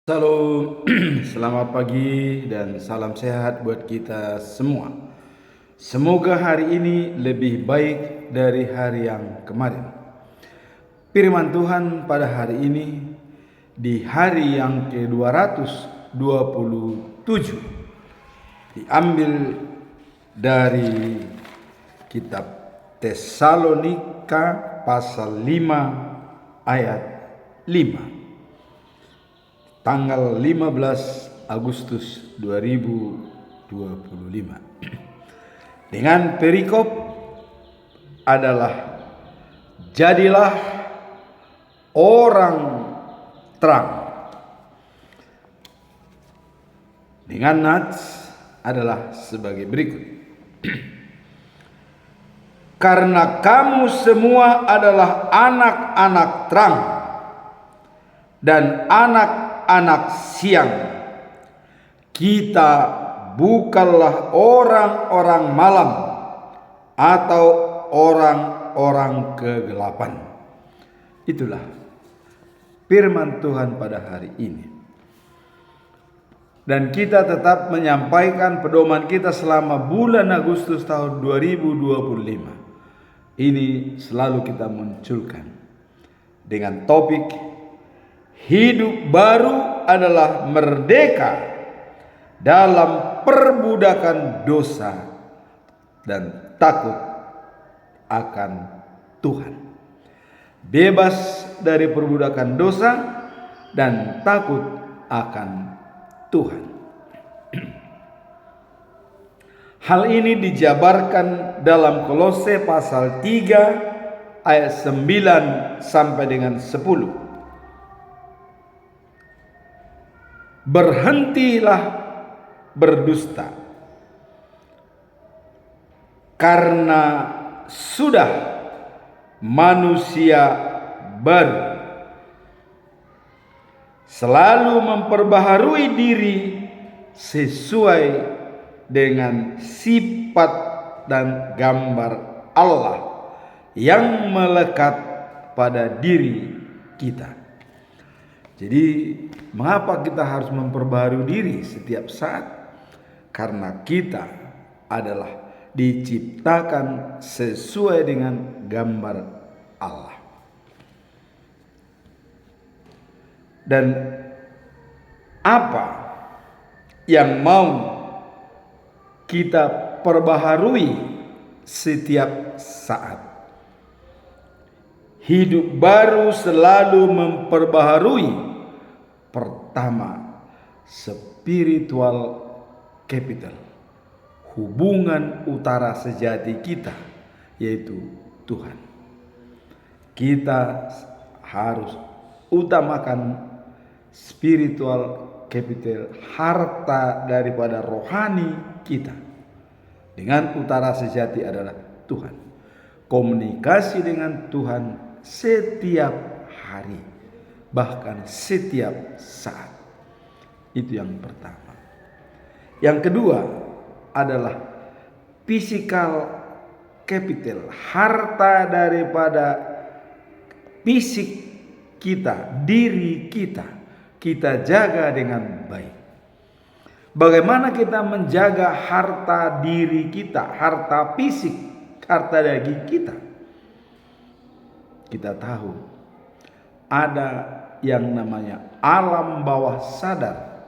Halo, selamat pagi dan salam sehat buat kita semua. Semoga hari ini lebih baik dari hari yang kemarin. Firman Tuhan pada hari ini di hari yang ke-227 diambil dari kitab Tesalonika pasal 5 ayat 5. Tanggal 15 Agustus 2025. Dengan perikop adalah jadilah orang terang. Dengan nats adalah sebagai berikut. Karena kamu semua adalah anak-anak terang dan anak siang. Kita bukanlah orang-orang malam atau orang-orang kegelapan. Itulah firman Tuhan pada hari ini. Dan kita tetap menyampaikan pedoman kita selama bulan Agustus tahun 2025. Ini selalu kita munculkan dengan topik hidup baru adalah merdeka dalam perbudakan dosa dan takut akan Tuhan. Bebas dari perbudakan dosa dan takut akan Tuhan. Hal ini dijabarkan dalam Kolose pasal 3 ayat 9 sampai dengan 10. Berhentilah berdusta, karena sudah manusia baru, selalu memperbaharui diri sesuai dengan sifat dan gambar Allah yang melekat pada diri kita. Jadi mengapa kita harus memperbaharui diri setiap saat? Karena kita adalah diciptakan sesuai dengan gambar Allah. Dan apa yang mau kita perbaharui setiap saat? Hidup baru selalu memperbaharui. Pertama, spiritual capital, hubungan utara sejati kita, yaitu Tuhan. Kita harus utamakan spiritual capital, harta daripada rohani kita. Dengan utara sejati adalah Tuhan. Komunikasi dengan Tuhan setiap hari, bahkan setiap saat. Itu yang pertama. Yang kedua adalah physical capital, harta daripada fisik kita, diri kita, kita jaga dengan baik. Bagaimana kita menjaga harta diri kita, harta fisik, harta daging kita? Kita tahu ada yang namanya alam bawah sadar,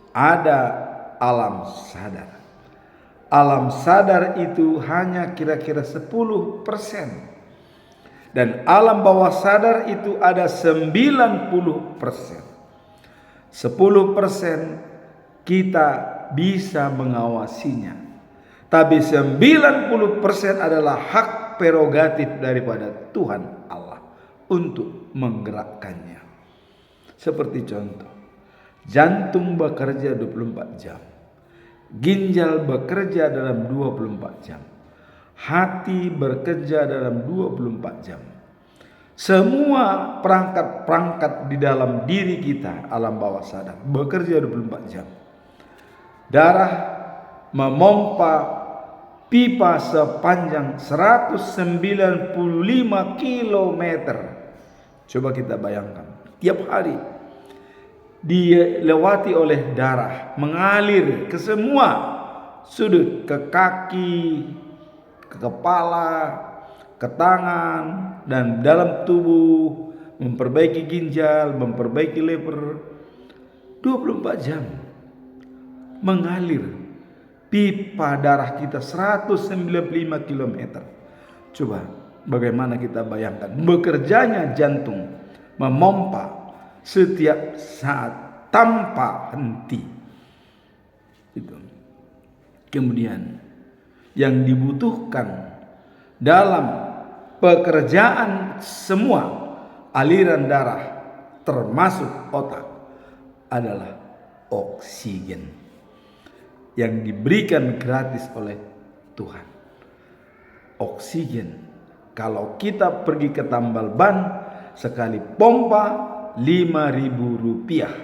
ada alam sadar. Alam sadar itu hanya kira-kira 10%. Dan alam bawah sadar itu ada 90%. 10% kita bisa mengawasinya. Tapi 90% adalah hak prerogatif daripada Tuhan Allah untuk menggerakkannya. Seperti contoh, jantung bekerja 24 jam. Ginjal bekerja dalam 24 jam. Hati bekerja dalam 24 jam. Semua perangkat-perangkat di dalam diri kita, alam bawah sadar, bekerja 24 jam. Darah memompa pipa sepanjang 195 km. Coba kita bayangkan, tiap hari dilewati oleh darah, mengalir ke semua sudut, ke kaki, ke kepala, ke tangan, dan dalam tubuh, memperbaiki ginjal, memperbaiki liver. 24 jam mengalir pipa darah kita 195 km. Coba bagaimana kita bayangkan bekerjanya jantung, memompa setiap saat tanpa henti. Itu. Kemudian yang dibutuhkan dalam pekerjaan semua aliran darah termasuk otak adalah oksigen yang diberikan gratis oleh Tuhan. Oksigen, kalau kita pergi ke tambal ban, sekali pompa 5.000 rupiah.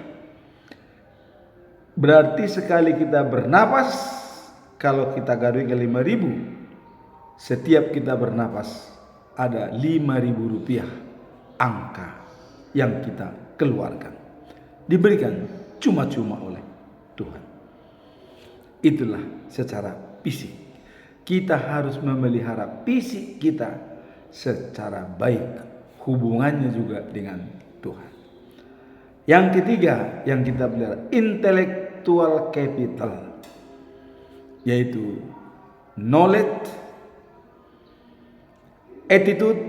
Berarti sekali kita bernapas, kalau kita garuikan 5.000, setiap kita bernapas ada 5.000 rupiah angka yang kita keluarkan. Diberikan cuma-cuma oleh Tuhan. Itulah secara fisik. Kita harus memelihara fisik kita secara baik, hubungannya juga dengan Tuhan. Yang ketiga yang kita pelihara, intellectual capital, yaitu knowledge, attitude,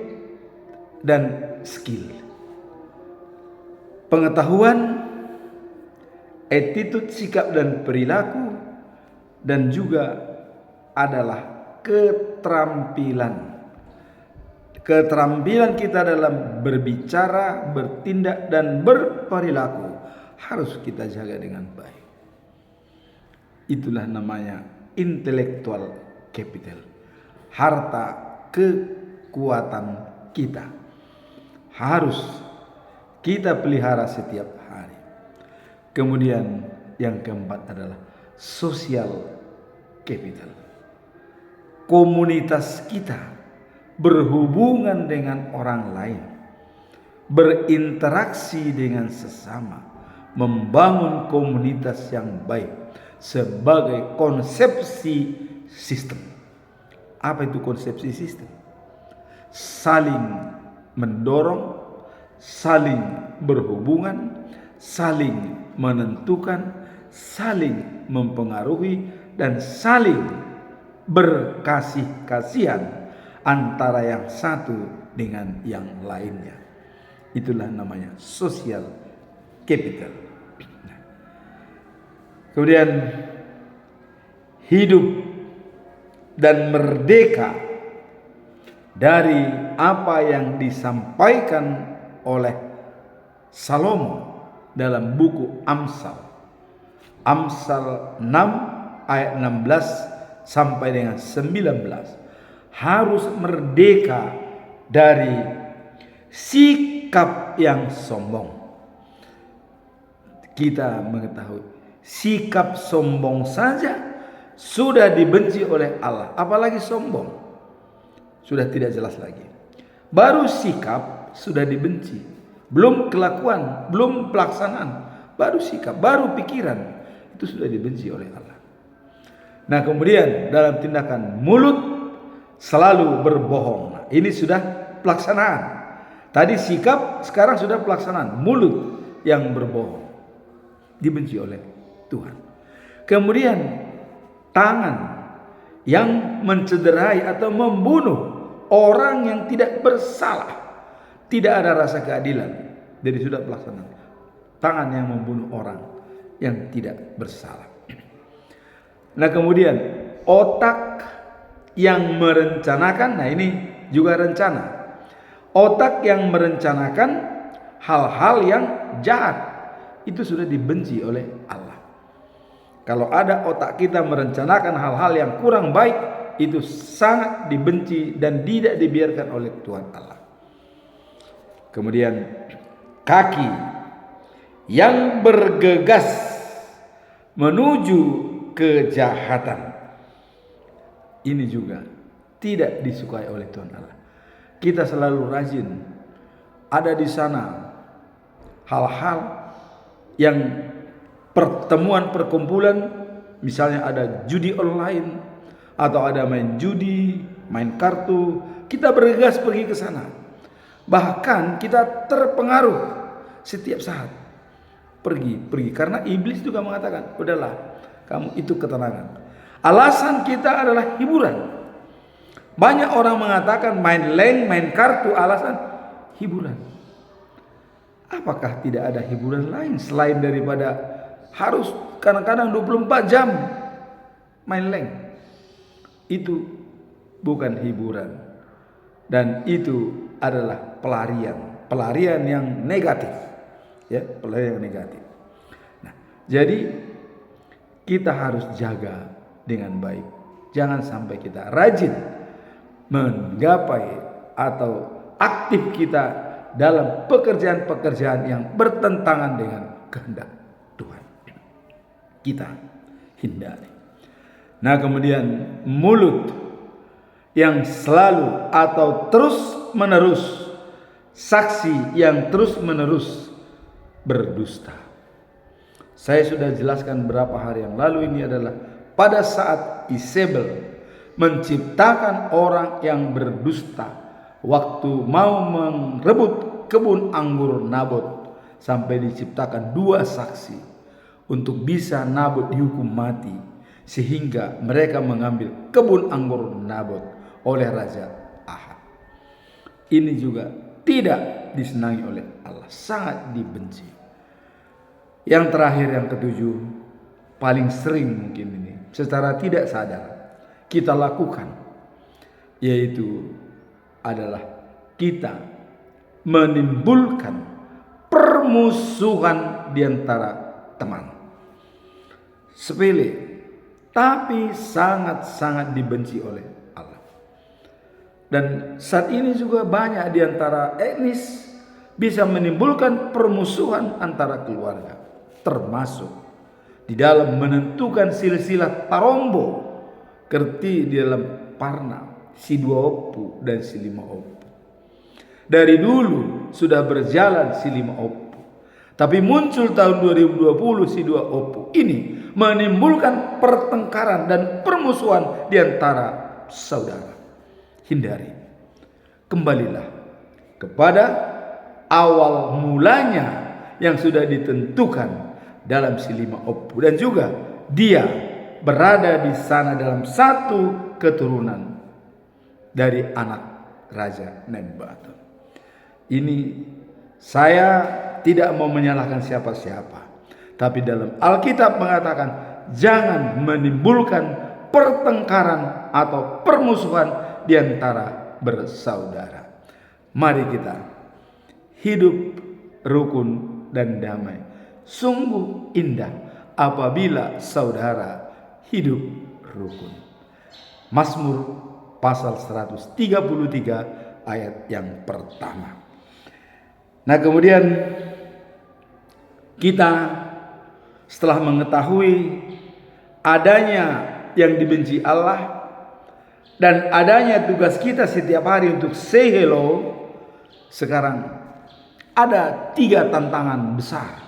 dan skill. Pengetahuan, attitude, sikap dan perilaku, dan juga adalah keterampilan. Keterampilan kita dalam berbicara, bertindak, dan berperilaku harus kita jaga dengan baik. Itulah namanya intellectual capital, harta kekuatan kita. Harus kita pelihara setiap hari. Kemudian yang keempat adalah social capital. Komunitas kita berhubungan dengan orang lain, berinteraksi dengan sesama, membangun komunitas yang baik sebagai konsepsi sistem. Apa itu konsepsi sistem? Saling mendorong, saling berhubungan, saling menentukan, saling mempengaruhi, dan saling berkasih-kasihan antara yang satu dengan yang lainnya. Itulah namanya social capital. Kemudian hidup dan merdeka dari apa yang disampaikan oleh Salomo dalam buku Amsal. Amsal 6 ayat 16 sampai dengan 19. Harus merdeka dari sikap yang sombong. Kita mengetahui sikap sombong saja sudah dibenci oleh Allah, apalagi sombong. Sudah tidak jelas lagi. Baru sikap sudah dibenci, belum kelakuan, belum pelaksanaan, baru sikap, baru pikiran, itu sudah dibenci oleh Allah. Nah kemudian dalam tindakan mulut selalu berbohong. Nah, ini sudah pelaksanaan. Tadi sikap, sekarang sudah pelaksanaan. Mulut yang berbohong dibenci oleh Tuhan. Kemudian tangan yang mencederai atau membunuh orang yang tidak bersalah, tidak ada rasa keadilan, jadi sudah pelaksanaan. Tangan yang membunuh orang yang tidak bersalah. Nah kemudian otak yang merencanakan, nah ini juga rencana. Otak yang merencanakan hal-hal yang jahat itu sudah dibenci oleh Allah. Kalau ada otak kita merencanakan hal-hal yang kurang baik, itu sangat dibenci dan tidak dibiarkan oleh Tuhan Allah. Kemudian kaki yang bergegas menuju kejahatan, ini juga tidak disukai oleh Tuhan Allah. Kita selalu rajin ada di sana hal-hal yang pertemuan perkumpulan, misalnya ada judi online atau ada main judi, main kartu, kita bergegas pergi ke sana. Bahkan kita terpengaruh setiap saat. Pergi karena iblis juga mengatakan, udahlah, kamu itu ketenangan. Alasan kita adalah hiburan. Banyak orang mengatakan main leng, main kartu alasan hiburan. Apakah tidak ada hiburan lain selain daripada harus kadang-kadang 24 jam main leng? Itu bukan hiburan. Dan itu adalah pelarian yang negatif. Ya, pelarian yang negatif. Nah, jadi kita harus jaga dengan baik. Jangan sampai kita rajin menggapai atau aktif kita dalam pekerjaan-pekerjaan yang bertentangan dengan kehendak Tuhan. Kita hindari. Nah, kemudian mulut yang selalu atau terus menerus, saksi yang terus menerus berdusta. Saya sudah jelaskan beberapa hari yang lalu, ini adalah pada saat Isabel menciptakan orang yang berdusta waktu mau merebut kebun anggur Nabot, sampai diciptakan 2 saksi untuk bisa Nabot dihukum mati, sehingga mereka mengambil kebun anggur Nabot oleh Raja Ahab. Ini juga tidak disenangi oleh Allah, sangat dibenci. Yang terakhir, yang ketujuh, paling sering mungkin ini secara tidak sadar kita lakukan, yaitu adalah kita menimbulkan permusuhan di antara teman. Sepele, tapi sangat-sangat dibenci oleh Allah. Dan saat ini juga banyak di antara etnis bisa menimbulkan permusuhan antara keluarga, termasuk di dalam menentukan silsilah tarombo, kerti di dalam Parna, si 2 opu dan si 5 opu. Dari dulu sudah berjalan si 5 opu, tapi muncul tahun 2020 si 2 opu ini menimbulkan pertengkaran dan permusuhan di antara saudara. Hindari. Kembalilah kepada awal mulanya yang sudah ditentukan dalam si 5 opu, dan juga dia berada di sana dalam satu keturunan dari anak Raja Nebukadnezar. Ini saya tidak mau menyalahkan siapa-siapa, tapi dalam Alkitab mengatakan jangan menimbulkan pertengkaran atau permusuhan di antara bersaudara. Mari kita hidup rukun dan damai. Sungguh indah apabila saudara hidup rukun. Mazmur pasal 133 ayat yang pertama. Nah, kemudian kita setelah mengetahui adanya yang dibenci Allah dan adanya tugas kita setiap hari untuk say hello, sekarang ada 3 tantangan besar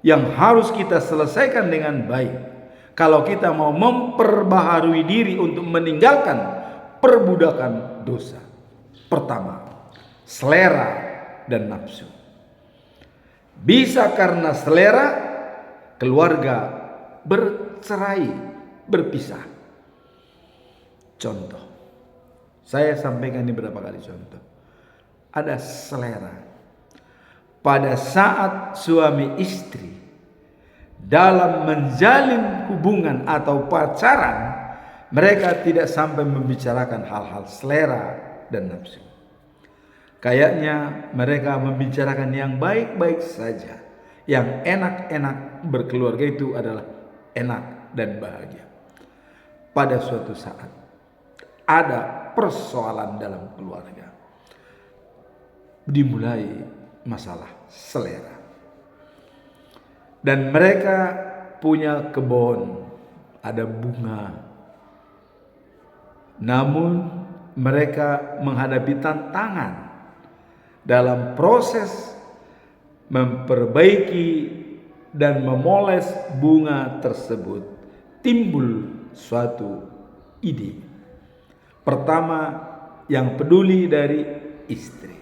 yang harus kita selesaikan dengan baik kalau kita mau memperbaharui diri untuk meninggalkan perbudakan dosa. Pertama, selera dan nafsu. Bisa karena selera keluarga bercerai, berpisah. Contoh, saya sampaikan ini beberapa kali contoh. Ada selera. Pada saat suami istri dalam menjalin hubungan atau pacaran, mereka tidak sampai membicarakan hal-hal selera dan nafsu. Kayaknya mereka membicarakan yang baik-baik saja. Yang enak-enak berkeluarga itu adalah enak dan bahagia. Pada suatu saat ada persoalan dalam keluarga, dimulai masalah selera. Dan mereka punya kebun, ada bunga. Namun mereka menghadapi tantangan dalam proses memperbaiki dan memoles bunga tersebut, timbul suatu ide. Pertama, yang peduli dari istri.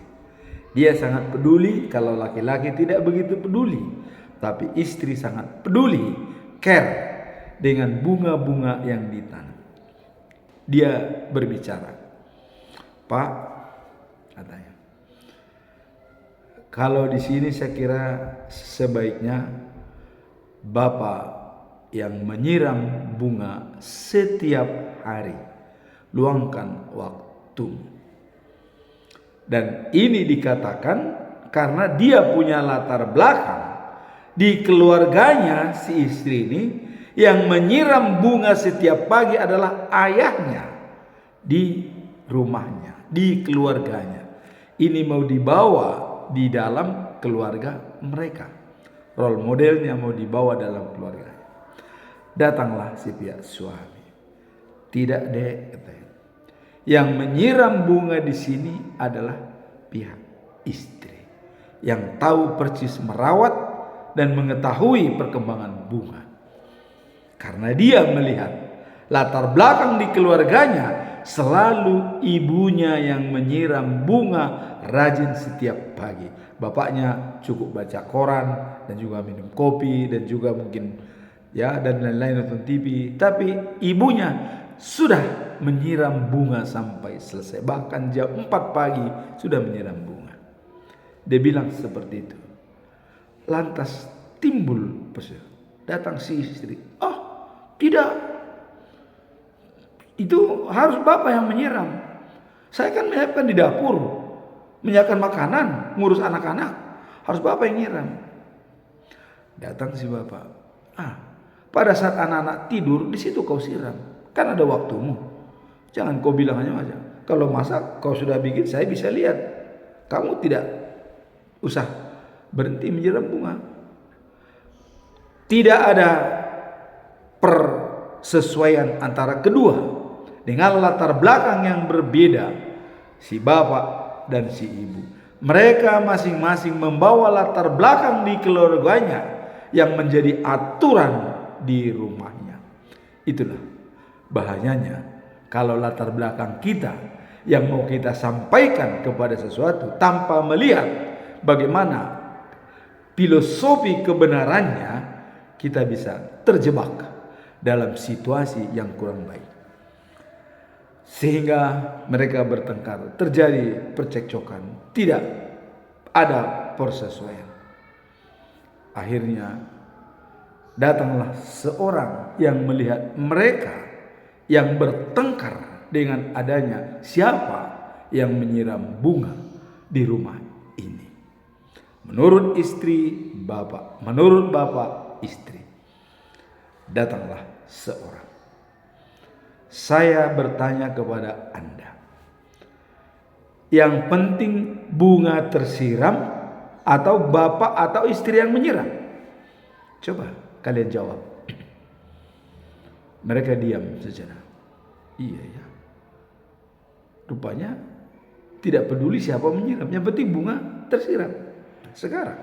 Dia sangat peduli, kalau laki-laki tidak begitu peduli. Tapi istri sangat peduli, care dengan bunga-bunga yang ditanam. Dia berbicara, "Pak," katanya, "kalau di sini saya kira sebaiknya Bapak yang menyiram bunga setiap hari. Luangkan waktu." Dan ini dikatakan karena dia punya latar belakang di keluarganya. Si istri ini yang menyiram bunga setiap pagi adalah ayahnya di rumahnya, di keluarganya. Ini mau dibawa di dalam keluarga mereka. Role modelnya mau dibawa dalam keluarga. Datanglah si pihak suami. "Tidak, Dek," katanya. Yang menyiram bunga di sini adalah pihak istri yang tahu persis merawat dan mengetahui perkembangan bunga. Karena dia melihat latar belakang di keluarganya selalu ibunya yang menyiram bunga rajin setiap pagi. Bapaknya cukup baca koran dan juga minum kopi dan juga mungkin dan lain-lain, nonton TV. Tapi ibunya sudah menyiram bunga sampai selesai. Bahkan jam 4 pagi sudah menyiram bunga. Dia bilang seperti itu. Lantas timbul persoalan. Datang si istri. "Oh, tidak. Itu harus Bapak yang menyiram. Saya kan menyiapkan di dapur, menyiapkan makanan, ngurus anak-anak. Harus Bapak yang nyiram." Datang si bapak. Pada saat anak-anak tidur, di situ kau siram. Kan ada waktumu. Jangan kau bilang hanya aja. Kalau masak kau sudah bikin, saya bisa lihat. Kamu tidak usah berhenti menyiram bunga. Tidak ada persesuaian antara kedua dengan latar belakang yang berbeda, si bapak dan si ibu. Mereka masing-masing membawa latar belakang di keluarganya yang menjadi aturan di rumahnya. Itulah bahayanya kalau latar belakang kita yang mau kita sampaikan kepada sesuatu tanpa melihat bagaimana filosofi kebenarannya, kita bisa terjebak dalam situasi yang kurang baik. Sehingga mereka bertengkar, terjadi percekcokan, tidak ada persesuaian. Akhirnya datanglah seorang yang melihat mereka yang bertengkar dengan adanya siapa yang menyiram bunga di rumah ini. Menurut istri bapak, menurut bapak istri. Datanglah seorang. Saya bertanya kepada Anda, yang penting bunga tersiram atau bapak atau istri yang menyiram? Coba kalian jawab. Mereka diam sejenak. Iya ya. Rupanya tidak peduli siapa menyiram, yang penting bunga tersiram. Sekarang,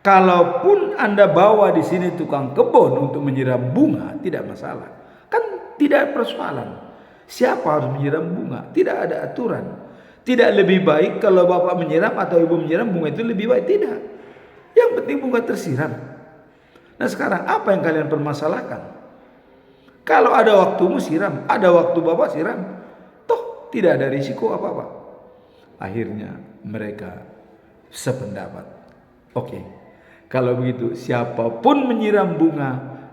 kalaupun Anda bawa di sini tukang kebun untuk menyiram bunga, tidak masalah. Kan tidak persoalan. Siapa harus menyiram bunga? Tidak ada aturan. Tidak lebih baik kalau bapak menyiram atau ibu menyiram bunga itu lebih baik, tidak. Yang penting bunga tersiram. Nah sekarang apa yang kalian permasalahkan? Kalau ada waktumu siram, ada waktu bapak siram, toh tidak ada risiko apa-apa. Akhirnya mereka sependapat. Oke, kalau begitu siapapun menyiram bunga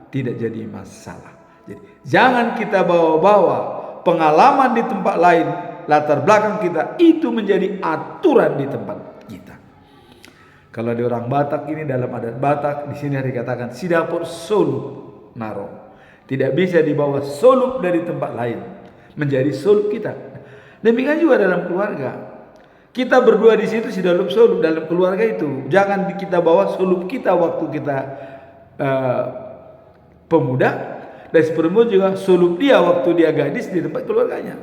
tidak jadi masalah. Jadi jangan kita bawa-bawa pengalaman di tempat lain, latar belakang kita itu menjadi aturan di tempat kita. Kalau di orang Batak ini, dalam adat Batak di sini dikatakan si dapur solup naro. Tidak bisa dibawa solup dari tempat lain menjadi solup kita. Demikian juga dalam keluarga. Kita berdua di situ si dalam solup dalam keluarga itu. Jangan kita bawa solup kita waktu kita pemuda, dan si perempuan juga solup dia waktu dia gadis di tempat keluarganya.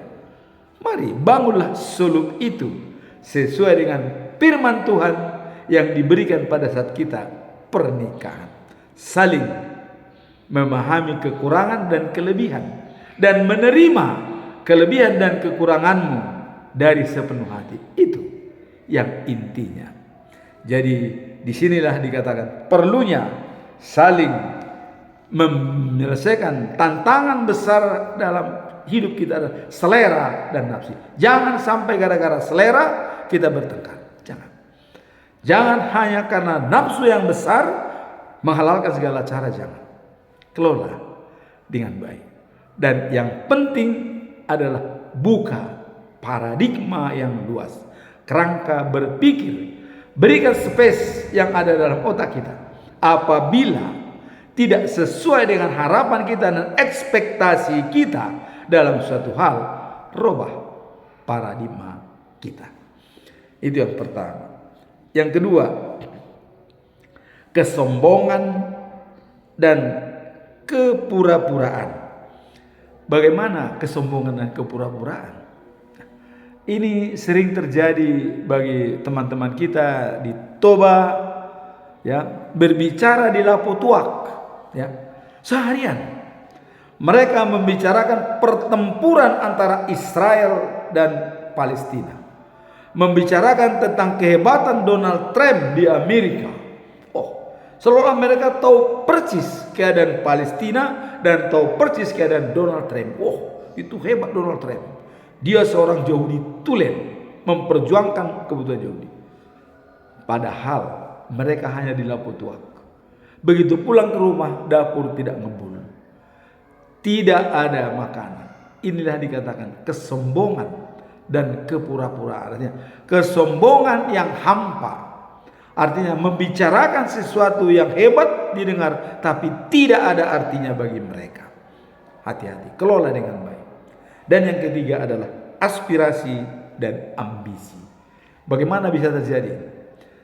Mari bangunlah solup itu sesuai dengan firman Tuhan yang diberikan pada saat kita pernikahan. saling memahami kekurangan dan kelebihan, dan menerima kelebihan dan kekuranganmu dari sepenuh hati. Itu yang intinya. Jadi disinilah dikatakan perlunya saling menyelesaikan tantangan besar dalam hidup kita, adalah selera dan nafsu. Jangan sampai gara-gara selera kita bertengkar. Jangan hanya karena nafsu yang besar menghalalkan segala cara. Jangan. Kelola dengan baik. Dan yang penting adalah buka paradigma yang luas, kerangka berpikir. Berikan space yang ada dalam otak kita. Apabila tidak sesuai dengan harapan kita dan ekspektasi kita dalam suatu hal, rubah paradigma kita. Itu yang pertama. Yang kedua, kesombongan dan kepura-puraan. Bagaimana kesombongan dan kepura-puraan? Ini sering terjadi bagi teman-teman kita di Toba, ya, berbicara di Lapo Tuak, ya, seharian mereka membicarakan pertempuran antara Israel dan Palestina, membicarakan tentang kehebatan Donald Trump di Amerika. Seolah mereka tahu persis keadaan Palestina dan tahu persis keadaan Donald Trump. Itu hebat Donald Trump. Dia seorang Yahudi tulen, memperjuangkan kebutuhan Yahudi. Padahal mereka hanya di Lapo Tuak. Begitu pulang ke rumah, dapur tidak ngebul, tidak ada makanan. Inilah dikatakan kesombongan dan kepura-puraan. Artinya kesombongan yang hampa. Artinya membicarakan sesuatu yang hebat didengar, tapi tidak ada artinya bagi mereka. Hati-hati, kelola dengan baik. Dan yang ketiga adalah aspirasi dan ambisi. Bagaimana bisa terjadi?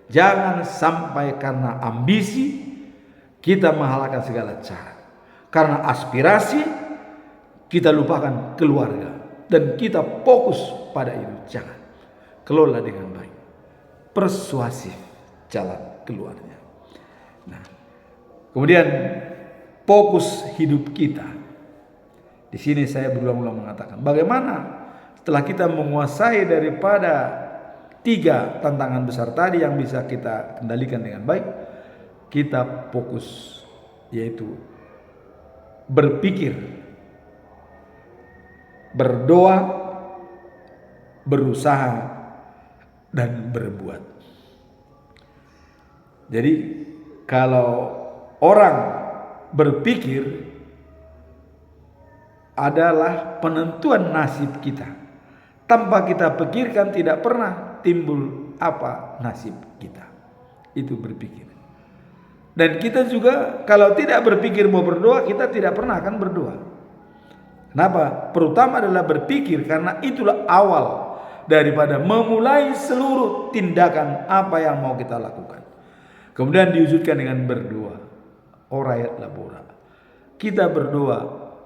Jangan sampai karena ambisi kita menghalalkan segala cara. Karena aspirasi kita lupakan keluarga dan kita fokus pada itu. Jangan. Kelola dengan baik. Persuasif jalan keluarnya. Nah, kemudian fokus hidup kita. Di sini saya berulang-ulang mengatakan, bagaimana setelah kita menguasai daripada 3 tantangan besar tadi yang bisa kita kendalikan dengan baik, kita fokus, yaitu berpikir, berdoa, berusaha, dan berbuat. Jadi kalau orang berpikir adalah penentuan nasib kita. Tanpa kita pikirkan tidak pernah timbul apa nasib kita. Itu berpikir. Dan kita juga kalau tidak berpikir mau berdoa, kita tidak pernah akan berdoa. Kenapa? Pertama adalah berpikir, karena itulah awal daripada memulai seluruh tindakan apa yang mau kita lakukan. Kemudian diwujudkan dengan berdoa. Orayat labora. Kita berdoa,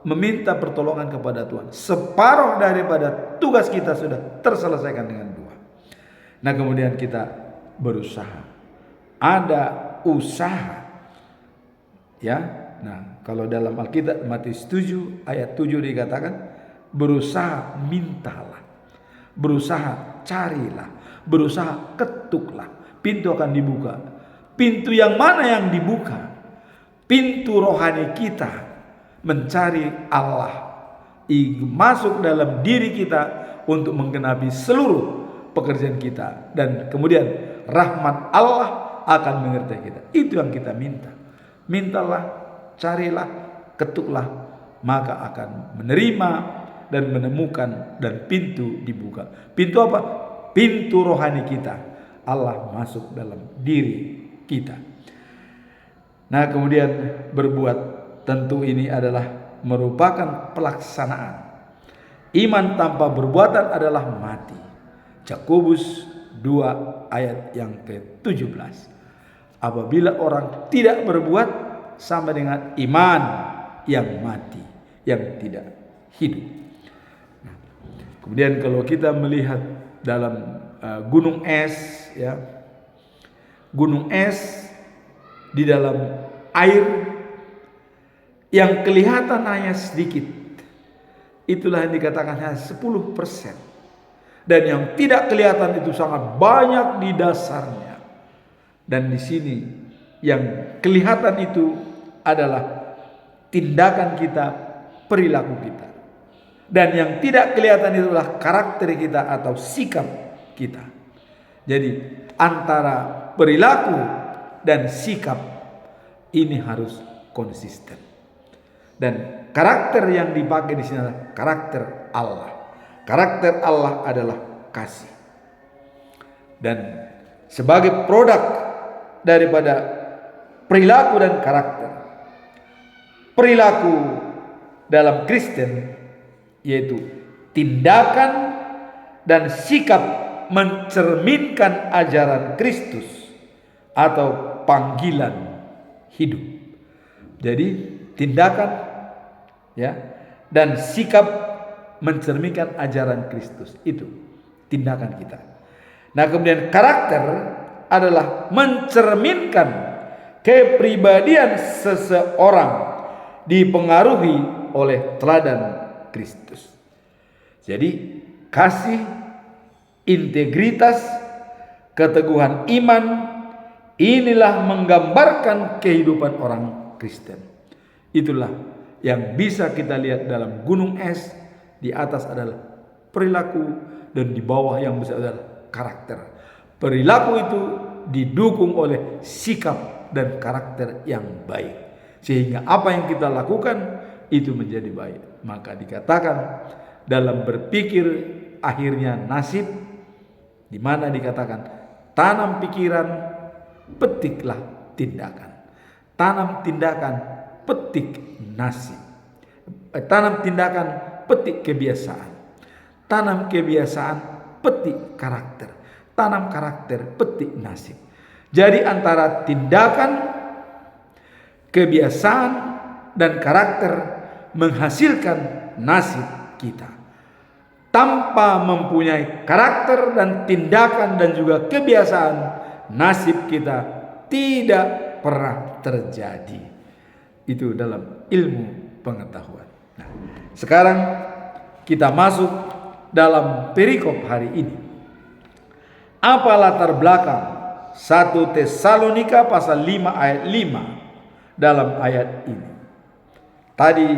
meminta pertolongan kepada Tuhan. Separuh daripada tugas kita sudah terselesaikan dengan doa. Nah, kemudian kita berusaha. Ada usaha. Ya. Nah, kalau dalam Alkitab Matius 7 ayat 7 dikatakan, berusaha mintalah. Berusaha carilah. Berusaha ketuklah. Pintu akan dibuka. Pintu yang mana yang dibuka? Pintu rohani kita mencari Allah, masuk dalam diri kita untuk menggenapi seluruh pekerjaan kita, dan kemudian rahmat Allah akan menyertai kita. Itu yang kita minta. Mintalah, carilah, ketuklah, maka akan menerima dan menemukan, dan pintu dibuka. Pintu apa? Pintu rohani kita. Allah masuk dalam diri kita. Nah, kemudian berbuat. Tentu ini adalah merupakan pelaksanaan. Iman tanpa perbuatan adalah mati. Yakobus 2 ayat yang ke-17. Apabila orang tidak berbuat, sama dengan iman yang mati, yang tidak hidup. Nah, kemudian kalau kita melihat dalam gunung es, ya, gunung es di dalam air yang kelihatan hanya sedikit, itulah yang dikatakan hanya 10%. Dan yang tidak kelihatan itu sangat banyak di dasarnya. Dan di sini yang kelihatan itu adalah tindakan kita, perilaku kita. Dan yang tidak kelihatan itulah karakter kita atau sikap kita. Jadi antara perilaku dan sikap ini harus konsisten. Dan karakter yang dipakai di sini adalah karakter Allah. Karakter Allah adalah kasih. Dan sebagai produk daripada perilaku dan karakter, perilaku dalam Kristen yaitu tindakan dan sikap mencerminkan ajaran Kristus atau panggilan hidup. Jadi tindakan ya dan sikap mencerminkan ajaran Kristus, itu tindakan kita. Nah, kemudian karakter adalah mencerminkan kepribadian seseorang dipengaruhi oleh teladan Kristus. Jadi kasih, integritas, keteguhan iman, inilah menggambarkan kehidupan orang Kristen. Itulah yang bisa kita lihat dalam gunung es. Di atas adalah perilaku dan di bawah yang besar adalah karakter. Perilaku itu didukung oleh sikap dan karakter yang baik, sehingga apa yang kita lakukan itu menjadi baik. Maka dikatakan dalam berpikir akhirnya nasib, di mana dikatakan tanam pikiran, petiklah tindakan. Tanam tindakan, petik nasib. Tanam tindakan, petik kebiasaan. Tanam kebiasaan, petik karakter. Tanam karakter, petik nasib. Jadi antara tindakan, kebiasaan, dan karakter menghasilkan nasib kita. Tanpa mempunyai karakter dan tindakan dan juga kebiasaan, nasib kita tidak pernah terjadi. Itu dalam ilmu pengetahuan. Nah, sekarang kita masuk dalam perikop hari ini. Apa latar belakang 1 Tesalonika pasal 5 ayat 5 dalam ayat ini? Tadi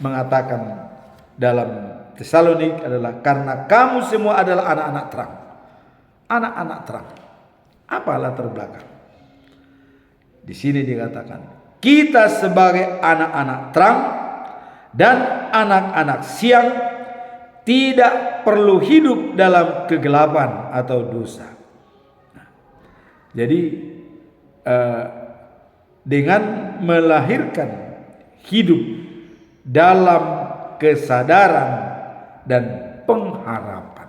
mengatakan dalam Tesalonik adalah karena kamu semua adalah anak-anak terang. Anak-anak terang. Apa latar belakang? Di sini dikatakan kita sebagai anak-anak terang dan anak-anak siang tidak perlu hidup dalam kegelapan atau dosa. Nah, jadi dengan melahirkan hidup dalam kesadaran dan pengharapan.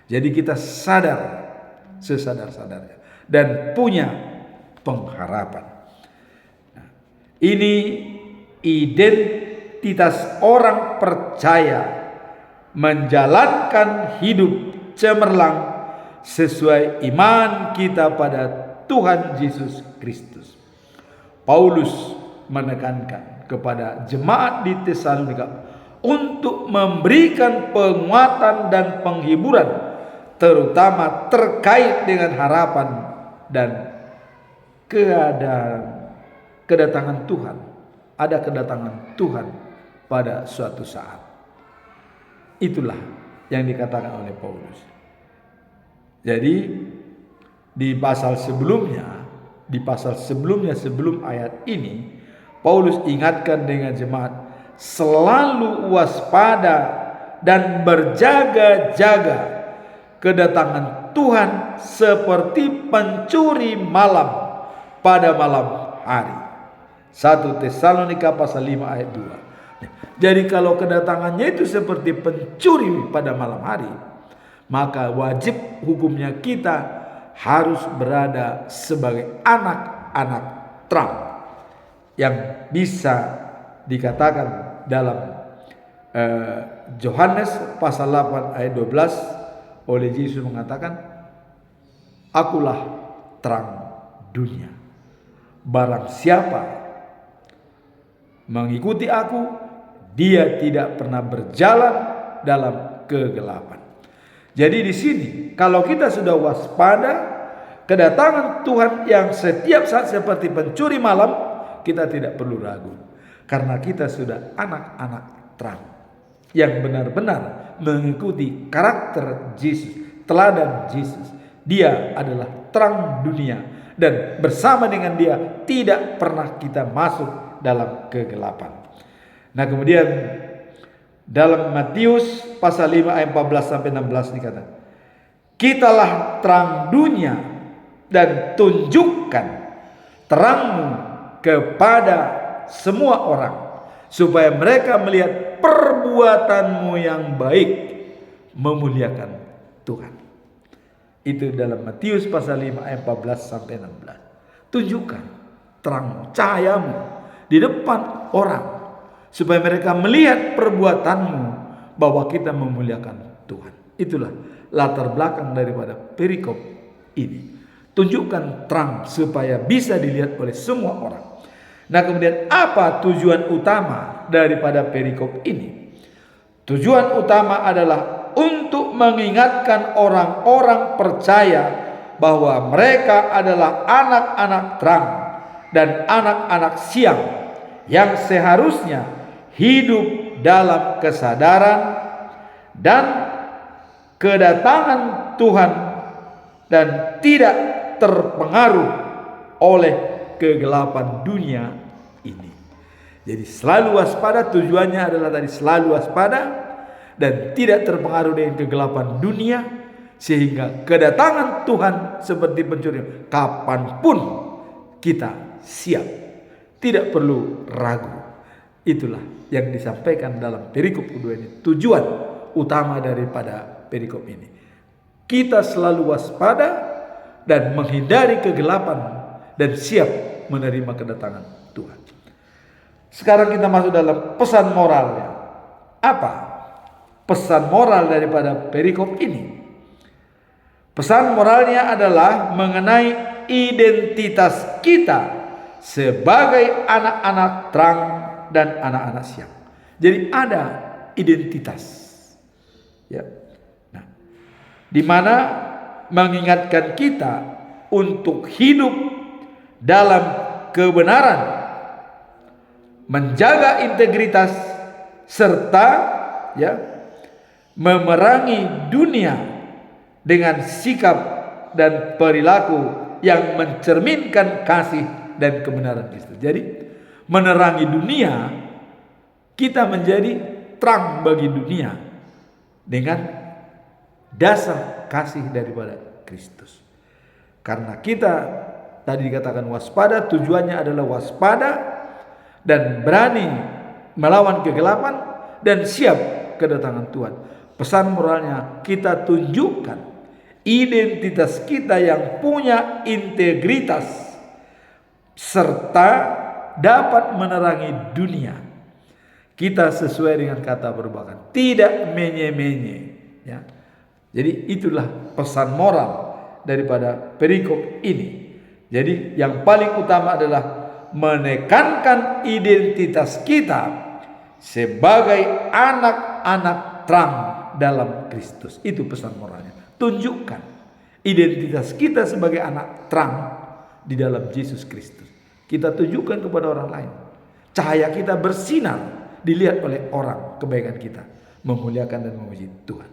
Jadi kita sadar sesadar-sadarnya dan punya pengharapan. Nah, ini identitas orang percaya menjalankan hidup cemerlang sesuai iman kita pada Tuhan Yesus Kristus. Paulus menekankan kepada jemaat di Tesalonika untuk memberikan penguatan dan penghiburan, terutama terkait dengan harapan dan kedatangan Tuhan. Ada kedatangan Tuhan pada suatu saat. Itulah yang dikatakan oleh Paulus. Jadi di pasal sebelumnya sebelum ayat ini, Paulus ingatkan dengan jemaat selalu waspada dan berjaga-jaga kedatangan Tuhan seperti pencuri malam pada malam hari. 1 Tesalonika pasal 5 ayat 2. Jadi kalau kedatangannya itu seperti pencuri pada malam hari, maka wajib hukumnya kita harus berada sebagai anak-anak terang yang bisa dikatakan dalam Yohanes pasal 8 ayat 12 oleh Yesus mengatakan, akulah terang dunia. Barang siapa mengikuti aku, dia tidak pernah berjalan dalam kegelapan. Jadi di sini kalau kita sudah waspada kedatangan Tuhan yang setiap saat seperti pencuri malam, kita tidak perlu ragu. Karena kita sudah anak-anak terang yang benar-benar mengikuti karakter Yesus, teladan Yesus. Dia adalah terang dunia, dan bersama dengan dia tidak pernah kita masuk dalam kegelapan. Nah, kemudian dalam Matius pasal 5 ayat 14 sampai 16 dikatakan, "Kitalah terang dunia dan tunjukkan terangmu kepada semua orang, supaya mereka melihat perbuatanmu yang baik, memuliakan Tuhan." Itu dalam Matius pasal 5 ayat 14 sampai 16. Tunjukkan terangmu, cahayamu di depan orang, supaya mereka melihat perbuatanmu bahwa kita memuliakan Tuhan. Itulah latar belakang daripada perikop ini. Tunjukkan terang supaya bisa dilihat oleh semua orang. Nah, kemudian apa tujuan utama daripada perikop ini? Tujuan utama adalah untuk mengingatkan orang-orang percaya bahwa mereka adalah anak-anak terang dan anak-anak siang yang seharusnya hidup dalam kesadaran dan kedatangan Tuhan dan tidak terpengaruh oleh kegelapan dunia ini. Jadi selalu waspada, tujuannya adalah tadi selalu waspada dan tidak terpengaruh dengan kegelapan dunia, sehingga kedatangan Tuhan seperti pencuri kapanpun kita siap, tidak perlu ragu. Itulah yang disampaikan dalam perikop kedua ini, tujuan utama daripada perikop ini. Kita selalu waspada dan menghindari kegelapan dan siap menerima kedatangan Tuhan. Sekarang kita masuk dalam pesan moralnya. Apa pesan moral daripada perikop ini? Pesan moralnya adalah mengenai identitas kita sebagai anak-anak terang dan anak-anak siang. Jadi ada identitas, ya. Nah, di mana mengingatkan kita untuk hidup dalam kebenaran, menjaga integritas, serta memerangi dunia dengan sikap dan perilaku yang mencerminkan kasih dan kebenaran Kristus. Jadi menerangi dunia, kita menjadi terang bagi dunia dengan dasar kasih daripada Kristus. Karena kita tadi dikatakan waspada, tujuannya adalah waspada dan berani melawan kegelapan dan siap kedatangan Tuhan. Pesan moralnya, kita tunjukkan identitas kita yang punya integritas serta dapat menerangi dunia. Kita sesuai dengan kata perbuatan, tidak menye-menye, ya. Jadi itulah pesan moral daripada perikop ini. Jadi yang paling utama adalah menekankan identitas kita sebagai anak-anak terang dalam Kristus. Itu pesan moralnya. Tunjukkan identitas kita sebagai anak terang di dalam Yesus Kristus. Kita tunjukkan kepada orang lain. Cahaya kita bersinar, dilihat oleh orang kebaikan kita, memuliakan dan memuji Tuhan.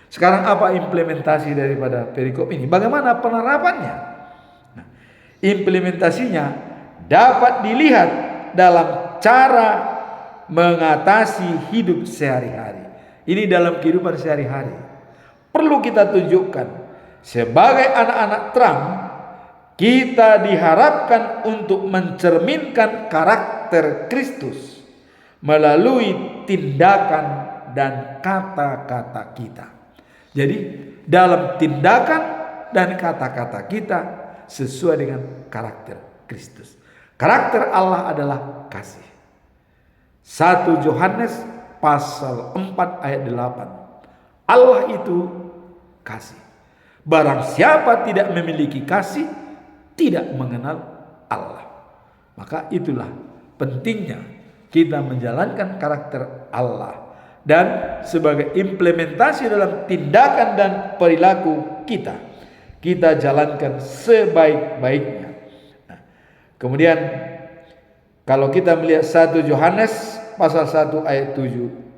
Sekarang apa implementasi daripada perikop ini? Bagaimana penerapannya? Nah, implementasinya dapat dilihat dalam cara mengatasi hidup sehari-hari. Ini dalam kehidupan sehari-hari. Perlu kita tunjukkan sebagai anak-anak terang, kita diharapkan untuk mencerminkan karakter Kristus melalui tindakan dan kata-kata kita. Jadi dalam tindakan dan kata-kata kita sesuai dengan karakter Kristus. Karakter Allah adalah kasih. 1 Yohanes pasal 4 ayat 8. Allah itu kasih. Barang siapa tidak memiliki kasih, tidak mengenal Allah. Maka itulah pentingnya kita menjalankan karakter Allah. Dan sebagai implementasi dalam tindakan dan perilaku kita jalankan sebaik-baiknya. Nah, kemudian kalau kita melihat 1 Yohanes pasal 1 ayat 7.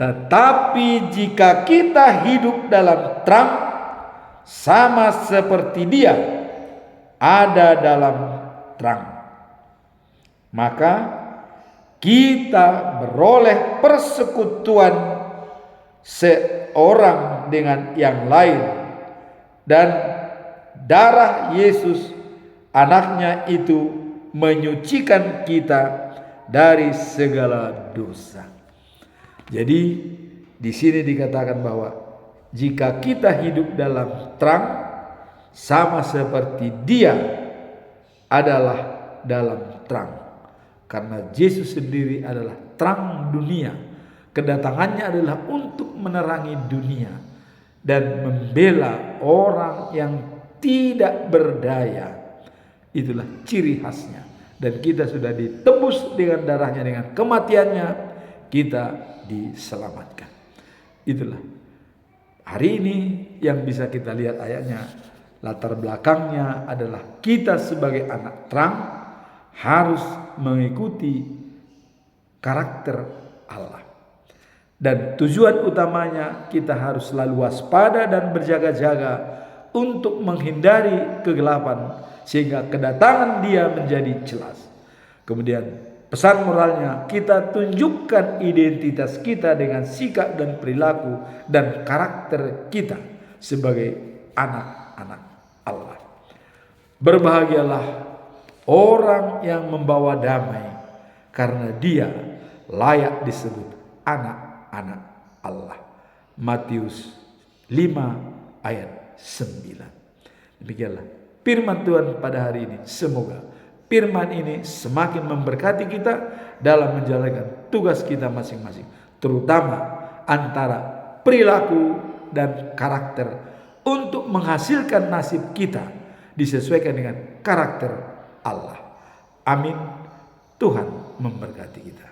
Tetapi jika kita hidup dalam terang, sama seperti Dia ada dalam terang, maka kita beroleh persekutuan seorang dengan yang lain, dan darah Yesus anaknya itu menyucikan kita dari segala dosa. Jadi di sini dikatakan bahwa jika kita hidup dalam terang, sama seperti Dia adalah dalam terang. Karena Yesus sendiri adalah terang dunia. Kedatangannya adalah untuk menerangi dunia dan membela orang yang tidak berdaya. Itulah ciri khasnya. Dan kita sudah ditebus dengan darahnya, dengan kematiannya kita diselamatkan. Itulah hari ini yang bisa kita lihat ayatnya. Latar belakangnya adalah kita sebagai anak terang harus mengikuti karakter Allah. Dan tujuan utamanya kita harus selalu waspada dan berjaga-jaga untuk menghindari kegelapan, sehingga kedatangan Dia menjadi jelas. Kemudian pesan moralnya, kita tunjukkan identitas kita dengan sikap dan perilaku dan karakter kita sebagai anak-anak Allah. Berbahagialah orang yang membawa damai, karena dia layak disebut anak-anak Allah. Matius 5 ayat 9. Demikianlah firman Tuhan pada hari ini. Semoga firman ini semakin memberkati kita dalam menjalankan tugas kita masing-masing, terutama antara perilaku dan karakter, untuk menghasilkan nasib kita disesuaikan dengan karakter Allah. Amin. Tuhan memberkati kita.